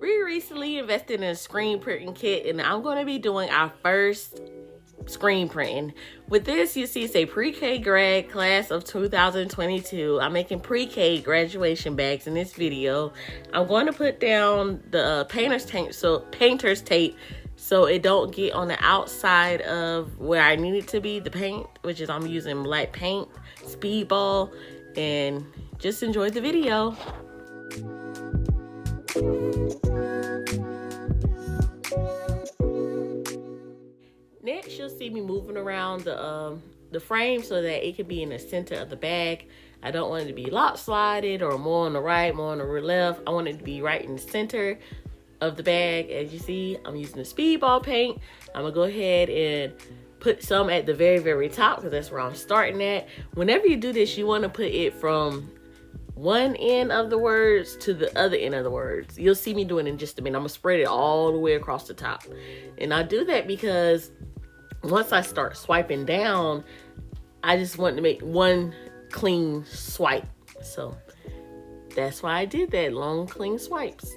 We recently invested in a screen printing kit, and I'm going to be doing our first screen printing. With this, you see, say pre-K grad class of 2022. I'm making pre-K graduation bags in this video. I'm going to put down the painter's tape so it don't get on the outside of where I need it to be, the paint, which is I'm using black paint, speedball, and just enjoy the video. Next, you'll see me moving around the frame so that it can be in the center of the bag. I don't want it to be lopsided or more on the right, more on the left. I want it to be right in the center of the bag. As you see, I'm using the speedball paint. I'm gonna go ahead and put some at the very, very top because that's where I'm starting at. Whenever you do this, you want to put it from one end of the words to the other end of the words. You'll see me doing it in just a minute. I'm gonna spread it all the way across the top. And I do that because once I start swiping down, I just want to make one clean swipe. So that's why I did that, long clean swipes.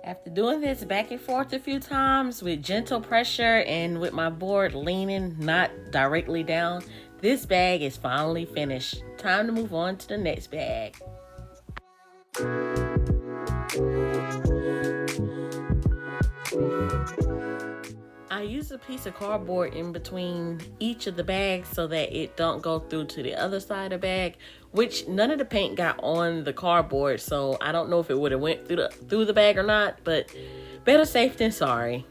After doing this back and forth a few times with gentle pressure and with my board leaning not directly down, this bag is finally finished. Time to move on to the next bag. I use a piece of cardboard in between each of the bags so that it don't go through to the other side of the bag, which none of the paint got on the cardboard, so I don't know if it would have went through the bag or not, but better safe than sorry.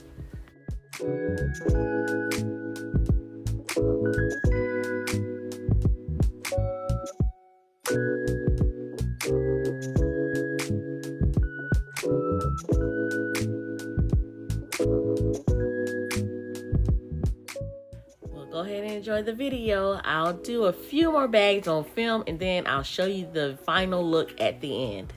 Go ahead and enjoy the video. I'll do a few more bags on film and then I'll show you the final look at the end.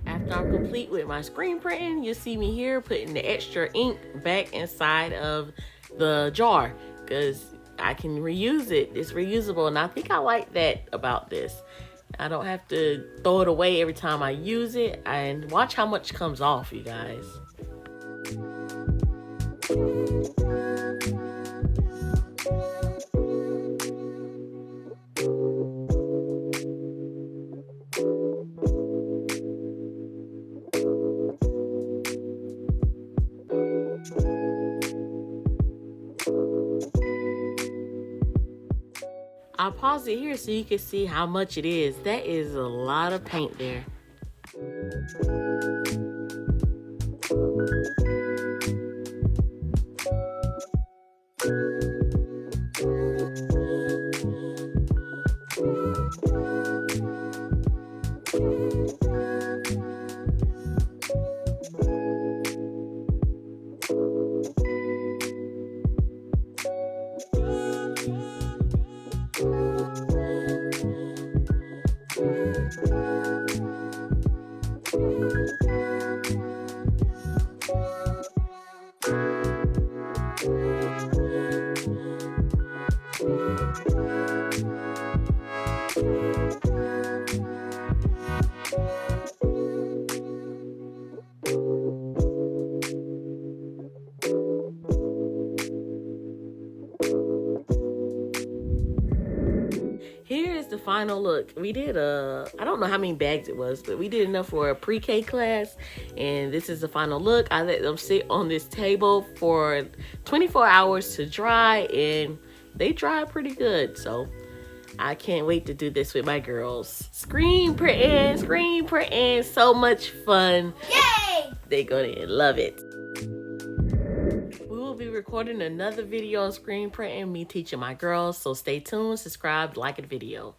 After I'm complete with my screen printing, you'll see me here putting the extra ink back inside of the jar because I can reuse it. It's reusable, and I think I like that about this. I don't have to throw it away every time I use it, and watch how much comes off, you guys. I'll pause it here so you can see how much it is. That is a lot of paint there. Here is the final look. We did I don't know how many bags it was, but we did enough for a pre-K class. And this is the final look. I let them sit on this table for 24 hours to dry, and they dry pretty good. So I can't wait to do this with my girls. Screen printing, so much fun. Yay! They're gonna love it. We will be recording another video on screen printing, me teaching my girls, so stay tuned, subscribe, like the video.